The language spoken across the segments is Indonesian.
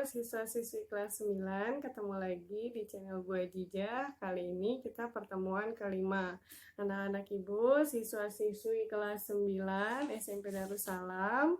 siswa-siswi kelas 9, ketemu lagi di channel Bu Ajijah. Kali ini kita pertemuan kelima. Anak-anak Ibu, siswa-siswi kelas 9 SMP Darussalam.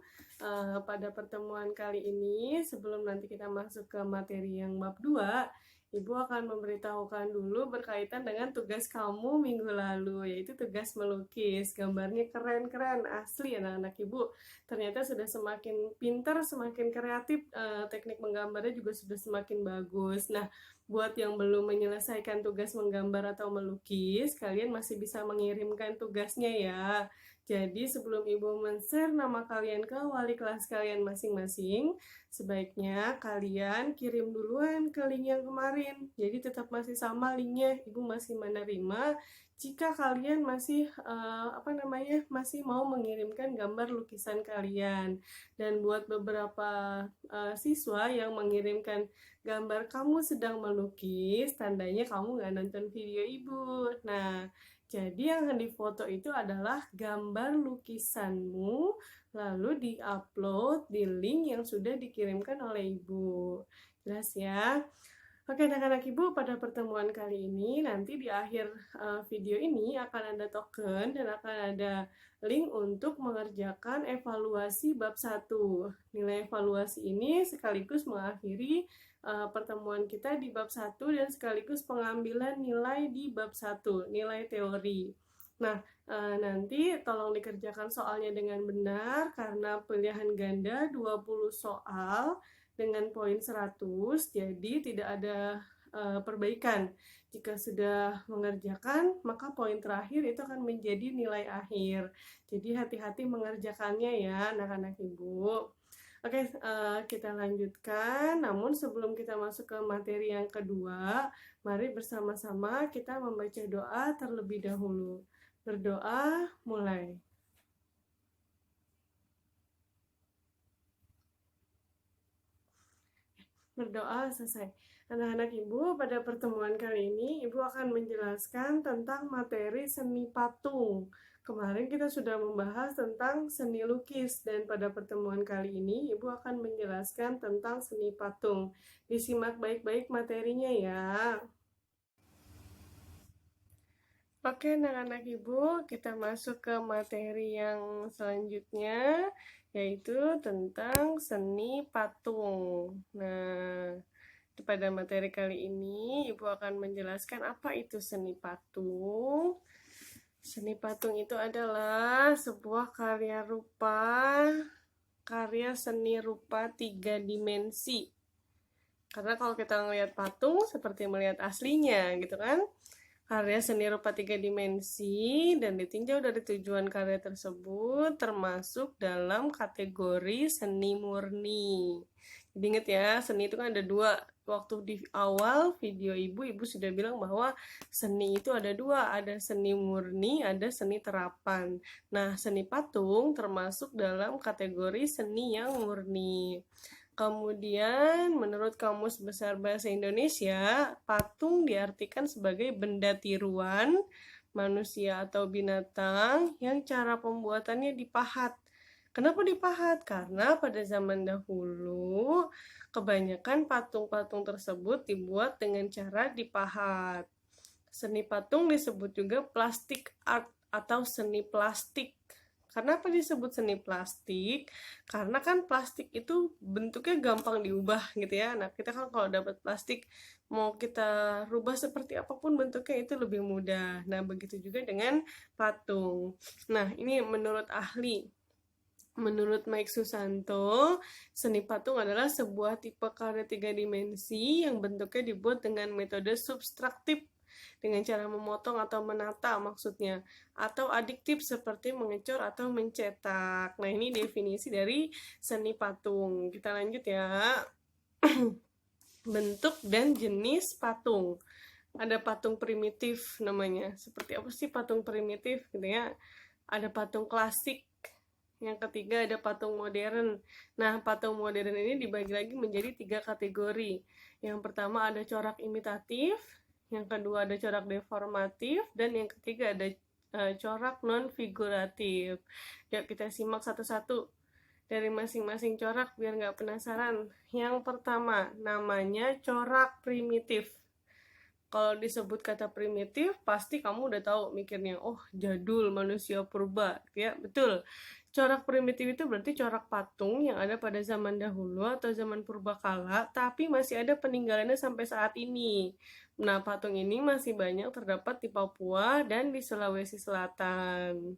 Pada pertemuan kali ini, sebelum nanti kita masuk ke materi yang bab 2, Ibu akan memberitahukan dulu berkaitan dengan tugas kamu minggu lalu, yaitu tugas melukis. Gambarnya keren-keren, asli anak-anak Ibu. Ternyata sudah semakin pintar, semakin kreatif, teknik menggambarnya juga sudah semakin bagus. Nah, buat yang belum menyelesaikan tugas menggambar atau melukis, kalian masih bisa mengirimkan tugasnya ya. Jadi sebelum Ibu men-share nama kalian ke wali kelas kalian masing-masing, sebaiknya kalian kirim duluan ke link yang kemarin. Jadi tetap masih sama linknya, Ibu masih menerima jika kalian masih masih mau mengirimkan gambar lukisan kalian. Dan buat beberapa siswa yang mengirimkan gambar kamu sedang melukis, tandanya kamu nggak nonton video Ibu. Nah, jadi yang difoto itu adalah gambar lukisanmu, lalu di-upload di link yang sudah dikirimkan oleh Ibu. Jelas ya? Oke, anak-anak Ibu, pada pertemuan kali ini, nanti di akhir video ini akan ada token dan akan ada link untuk mengerjakan evaluasi bab 1. Nilai evaluasi ini sekaligus mengakhiri pertemuan kita di bab 1 dan sekaligus pengambilan nilai di bab 1, nilai teori. Nah, nanti tolong dikerjakan soalnya dengan benar karena pilihan ganda 20 soal dengan poin 100, jadi tidak ada perbaikan. Jika sudah mengerjakan, maka poin terakhir itu akan menjadi nilai akhir. Jadi hati-hati mengerjakannya ya anak-anak Ibu. Oke, kita lanjutkan. Namun sebelum kita masuk ke materi yang kedua, mari bersama-sama kita membaca doa terlebih dahulu. Berdoa, mulai. Berdoa selesai. Anak-anak Ibu, pada pertemuan kali ini Ibu akan menjelaskan tentang materi seni patung. Kemarin kita sudah membahas tentang seni lukis dan pada pertemuan kali ini Ibu akan menjelaskan tentang seni patung. Disimak baik-baik materinya ya. Oke, anak-anak Ibu, kita masuk ke materi yang selanjutnya, yaitu tentang seni patung. Nah, pada materi kali ini, Ibu akan menjelaskan apa itu seni patung. Seni patung itu adalah sebuah karya seni rupa 3 dimensi. Karena kalau kita melihat patung, seperti melihat aslinya, gitu kan? Karya seni rupa 3 dimensi dan ditinjau dari tujuan karya tersebut termasuk dalam kategori seni murni. Jadi ingat ya, seni itu kan ada dua. Waktu di awal video Ibu sudah bilang bahwa seni itu ada dua, ada seni murni, ada seni terapan. Nah, seni patung termasuk dalam kategori seni yang murni. Kemudian, menurut Kamus Besar Bahasa Indonesia, patung diartikan sebagai benda tiruan, manusia atau binatang yang cara pembuatannya dipahat. Kenapa dipahat? Karena pada zaman dahulu, kebanyakan patung-patung tersebut dibuat dengan cara dipahat. Seni patung disebut juga plastic art atau seni plastik. Kenapa disebut seni plastik? Karena kan plastik itu bentuknya gampang diubah gitu ya. Nah, kita kan kalau dapat plastik, mau kita rubah seperti apapun bentuknya itu lebih mudah. Nah, begitu juga dengan patung. Nah, ini menurut ahli. Menurut Mike Susanto, seni patung adalah sebuah tipe karya 3 dimensi yang bentuknya dibuat dengan metode subtraktif, dengan cara memotong atau menata maksudnya, atau adiktif seperti mengecor atau mencetak. Nah, ini definisi dari seni patung. Kita lanjut ya. Bentuk dan jenis patung. Ada patung primitif namanya. Seperti apa sih patung primitif gitu ya? Ada patung klasik. Yang ketiga ada patung modern. Nah, patung modern ini dibagi lagi menjadi 3 kategori. Yang pertama ada corak imitatif, yang kedua ada corak deformatif, dan yang ketiga ada corak non-figuratif. Yuk kita simak satu-satu. dari masing-masing corak biar nggak penasaran. Yang pertama, namanya corak primitif. Kalau disebut kata primitif, pasti kamu udah tahu mikirnya, oh jadul, manusia purba. Ya, betul. Corak primitif itu berarti corak patung yang ada pada zaman dahulu atau zaman purbakala, tapi masih ada peninggalannya sampai saat ini. Nah, patung ini masih banyak terdapat di Papua dan di Sulawesi Selatan.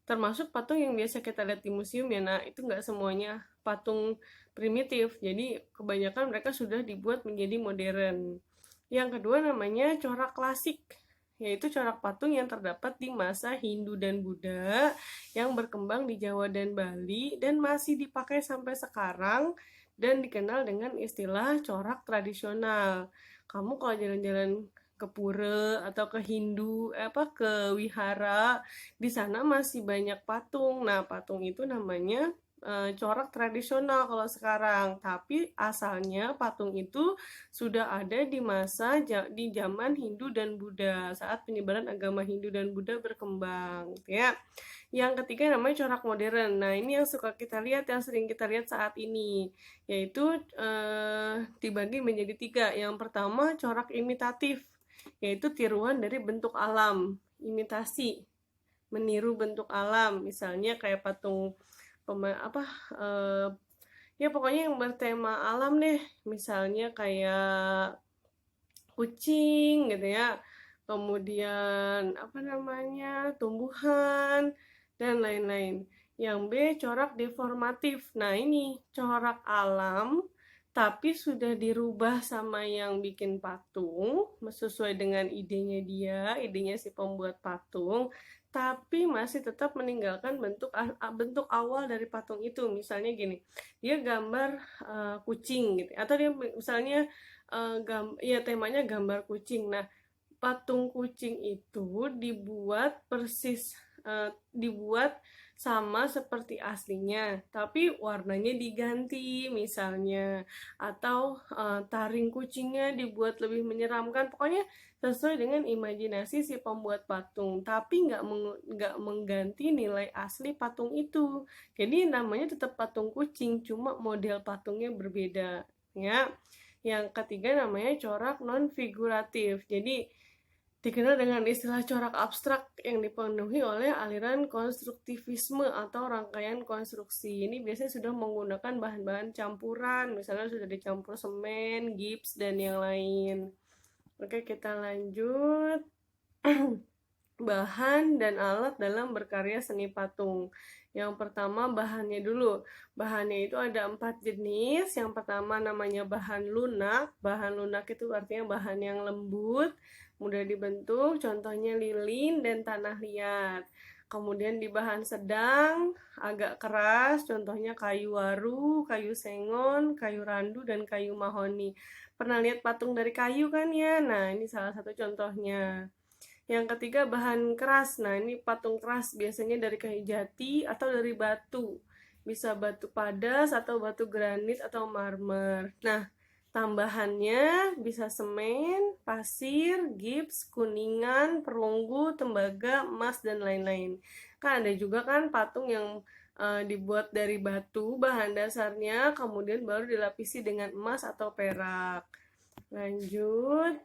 Termasuk patung yang biasa kita lihat di museum ya, nah itu nggak semuanya patung primitif. Jadi kebanyakan mereka sudah dibuat menjadi modern. Yang kedua namanya corak klasik, yaitu corak patung yang terdapat di masa Hindu dan Buddha yang berkembang di Jawa dan Bali dan masih dipakai sampai sekarang dan dikenal dengan istilah corak tradisional. Kamu kalau jalan-jalan ke pura atau ke ke wihara, di sana masih banyak patung. Nah, patung itu namanya corak tradisional kalau sekarang, tapi asalnya patung itu sudah ada di zaman Hindu dan Buddha saat penyebaran agama Hindu dan Buddha berkembang, ya. Yang ketiga namanya corak modern. Nah, ini yang suka kita lihat, yang sering kita lihat saat ini, yaitu dibagi menjadi tiga. Yang pertama corak imitatif, yaitu tiruan dari bentuk alam, imitasi, meniru bentuk alam, misalnya kayak patung eh, ya pokoknya yang bertema alam deh, misalnya kayak kucing gitu ya, kemudian tumbuhan dan lain-lain. Yang B corak deformatif. Nah, ini corak alam tapi sudah dirubah sama yang bikin patung sesuai dengan idenya si pembuat patung, tapi masih tetap meninggalkan bentuk awal dari patung itu. Misalnya gini, dia gambar kucing gitu, atau dia misalnya temanya gambar kucing. Nah, patung kucing itu dibuat sama seperti aslinya, tapi warnanya diganti misalnya, atau taring kucingnya dibuat lebih menyeramkan. Pokoknya sesuai dengan imajinasi si pembuat patung, tapi nggak mengganti nilai asli patung itu. Jadi namanya tetap patung kucing, cuma model patungnya berbeda, ya. Yang ketiga namanya corak non figuratif. Jadi dikenal dengan istilah corak abstrak yang dipenuhi oleh aliran konstruktivisme atau rangkaian konstruksi. Ini biasanya sudah menggunakan bahan-bahan campuran, misalnya sudah dicampur semen, gips, dan yang lain. Oke, kita lanjut. Bahan dan alat dalam berkarya seni patung. Yang pertama bahannya dulu. Bahannya itu ada 4 jenis. Yang pertama namanya bahan lunak. Bahan lunak itu artinya bahan yang lembut, mudah dibentuk, contohnya lilin dan tanah liat. Kemudian di bahan sedang, agak keras, contohnya kayu waru, kayu sengon, kayu randu, dan kayu mahoni. Pernah lihat patung dari kayu kan ya? Nah, ini salah satu contohnya. Yang ketiga bahan keras. Nah, ini patung keras biasanya dari kayu jati atau dari batu. Bisa batu padas atau batu granit atau marmer. Nah, tambahannya bisa semen, pasir, gips, kuningan, perunggu, tembaga, emas, dan lain-lain. Kan ada juga kan patung yang dibuat dari batu, bahan dasarnya, kemudian baru dilapisi dengan emas atau perak. Lanjut.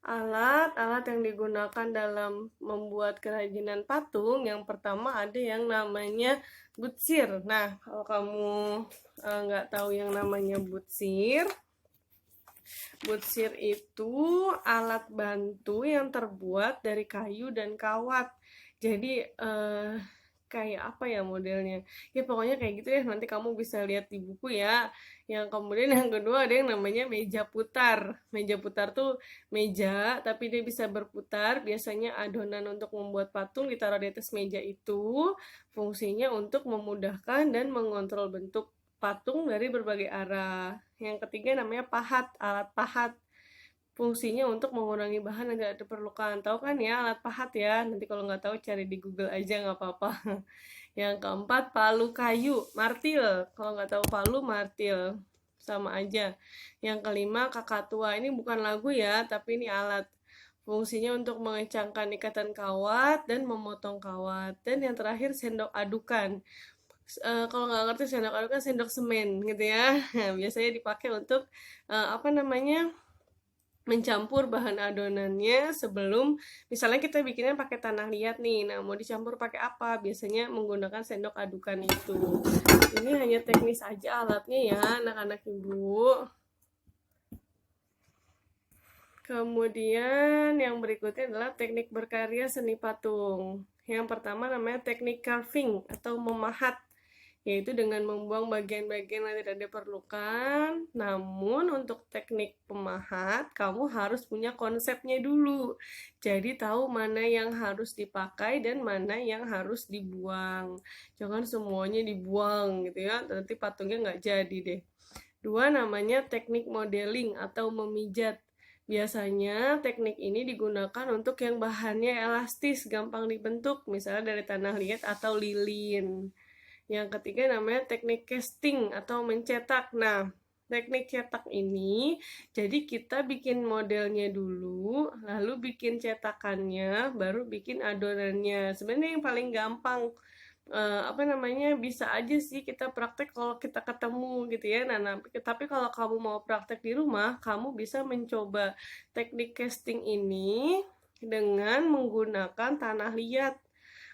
Alat-alat yang digunakan dalam membuat kerajinan patung, yang pertama ada yang namanya butsir. Nah, kalau kamu nggak tahu yang namanya butsir itu alat bantu yang terbuat dari kayu dan kawat. Jadi kayak apa ya modelnya, ya pokoknya kayak gitu ya, nanti kamu bisa lihat di buku ya. Yang kemudian yang kedua ada yang namanya meja putar. Meja putar tuh meja tapi dia bisa berputar, biasanya adonan untuk membuat patung ditaruh di atas meja itu, fungsinya untuk memudahkan dan mengontrol bentuk patung dari berbagai arah. Yang ketiga namanya pahat, alat pahat, fungsinya untuk mengurangi bahan yang tidak diperlukan. Tahu kan ya alat pahat ya? Nanti kalau nggak tahu cari di Google aja nggak apa-apa. Yang keempat palu kayu, martil. Kalau nggak tahu palu, martil. Sama aja. Yang kelima kakatua. Ini bukan lagu ya, tapi ini alat. Fungsinya untuk mengencangkan ikatan kawat dan memotong kawat. Dan yang terakhir sendok adukan. Kalau nggak ngerti sendok adukan, sendok semen gitu ya. Nah, biasanya dipakai untuk apa namanya, mencampur bahan adonannya sebelum misalnya kita bikinnya pakai tanah liat nih. Nah, mau dicampur pakai apa? Biasanya menggunakan sendok adukan itu. Ini hanya teknis aja alatnya ya, anak-anak ibu. Kemudian yang berikutnya adalah teknik berkarya seni patung. Yang pertama namanya teknik carving atau memahat, yaitu dengan membuang bagian-bagian yang tidak diperlukan. Namun untuk teknik pemahat, kamu harus punya konsepnya dulu. Jadi tahu mana yang harus dipakai dan mana yang harus dibuang. Jangan semuanya dibuang gitu ya, nanti patungnya nggak jadi deh. Dua, namanya teknik modeling atau memijat. Biasanya teknik ini digunakan untuk yang bahannya elastis, gampang dibentuk, misalnya dari tanah liat atau lilin. Yang ketiga namanya teknik casting atau mencetak. Nah, teknik cetak ini, jadi kita bikin modelnya dulu, lalu bikin cetakannya, baru bikin adonannya. Sebenarnya yang paling gampang, apa namanya, bisa aja sih kita praktek kalau kita ketemu gitu ya. Nah, tapi kalau kamu mau praktek di rumah, kamu bisa mencoba teknik casting ini dengan menggunakan tanah liat.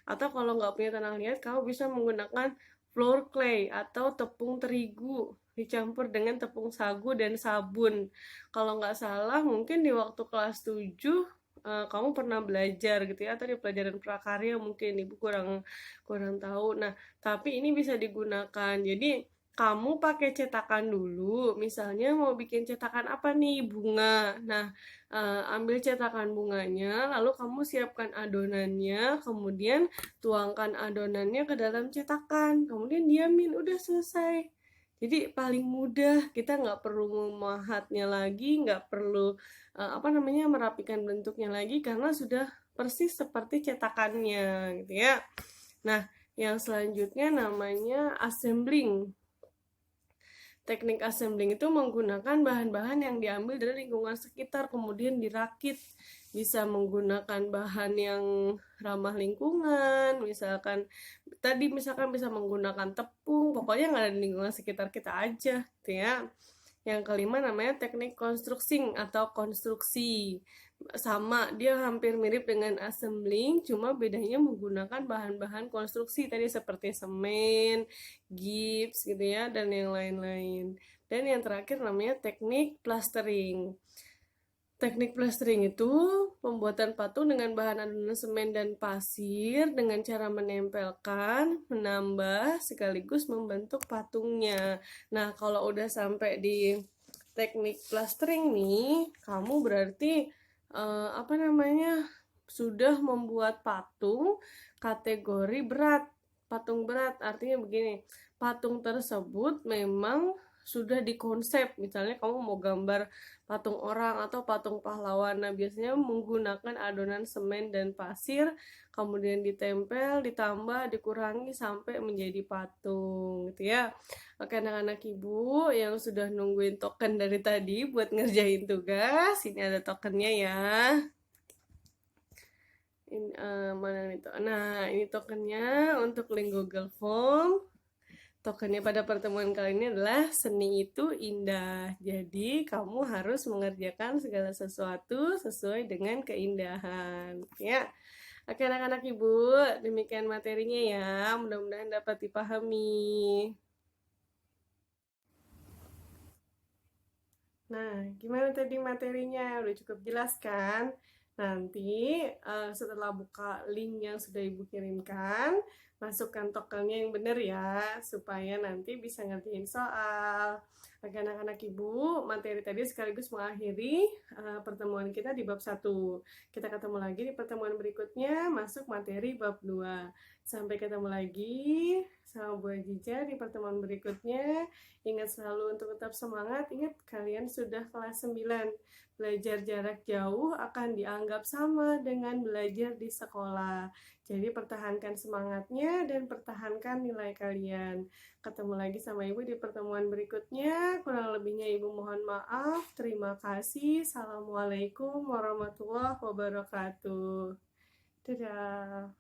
Atau kalau nggak punya tanah liat, kamu bisa menggunakan flour clay atau tepung terigu dicampur dengan tepung sagu dan sabun. Kalau nggak salah, mungkin di waktu kelas 7 kamu pernah belajar gitu ya, atau di pelajaran prakarya mungkin ibu kurang kurang tahu. Nah, tapi ini bisa digunakan. Jadi kamu pakai cetakan dulu. Misalnya mau bikin cetakan apa nih? Bunga. Nah, ambil cetakan bunganya, lalu kamu siapkan adonannya, kemudian tuangkan adonannya ke dalam cetakan, kemudian diamin, udah selesai. Jadi paling mudah, kita nggak perlu memahatnya lagi, nggak perlu apa namanya, merapikan bentuknya lagi karena sudah persis seperti cetakannya gitu ya. Nah, yang selanjutnya namanya assembling. Teknik assembling itu menggunakan bahan-bahan yang diambil dari lingkungan sekitar kemudian dirakit. Bisa menggunakan bahan yang ramah lingkungan, misalkan bisa menggunakan tepung, pokoknya nggak ada di lingkungan sekitar kita aja, gitu ya. Yang kelima namanya teknik constructing atau konstruksi. Sama, dia hampir mirip dengan assembling, cuma bedanya menggunakan bahan-bahan konstruksi tadi seperti semen, gips gitu ya, dan yang lain-lain. Dan yang terakhir namanya teknik plastering. Teknik plastering itu pembuatan patung dengan bahan adonan semen dan pasir dengan cara menempelkan, menambah, sekaligus membentuk patungnya. Nah, kalau udah sampai di teknik plastering nih, kamu berarti apa namanya, sudah membuat patung kategori berat. Patung berat artinya begini, patung tersebut memang sudah dikonsep. Misalnya kamu mau gambar patung orang atau patung pahlawan. Nah, biasanya menggunakan adonan semen dan pasir, kemudian ditempel, ditambah, dikurangi sampai menjadi patung, gitu ya. Oke, anak-anak ibu yang sudah nungguin token dari tadi buat ngerjain tugas, ini ada tokennya ya. Ini, mana nih? Nah, ini tokennya untuk link Google Form. Tokennya pada pertemuan kali ini adalah seni itu indah. Jadi kamu harus mengerjakan segala sesuatu sesuai dengan keindahan. Ya, oke anak-anak ibu, demikian materinya ya. Mudah-mudahan dapat dipahami. Nah, gimana tadi materinya? Udah cukup jelas kan? Nanti setelah buka link yang sudah ibu kirimkan, masukkan tokennya yang benar ya, supaya nanti bisa ngerjain soal. Oke anak-anak ibu, materi tadi sekaligus mengakhiri pertemuan kita di bab 1. Kita ketemu lagi di pertemuan berikutnya, masuk materi bab 2. Sampai ketemu lagi sama Bu Ajija di pertemuan berikutnya. Ingat selalu untuk tetap semangat, ingat kalian sudah kelas 9. Belajar jarak jauh akan dianggap sama dengan belajar di sekolah. Jadi pertahankan semangatnya dan pertahankan nilai kalian. Ketemu lagi sama Ibu di pertemuan berikutnya. kurang lebihnya Ibu mohon maaf. Terima kasih. Assalamualaikum warahmatullahi wabarakatuh. Dadah.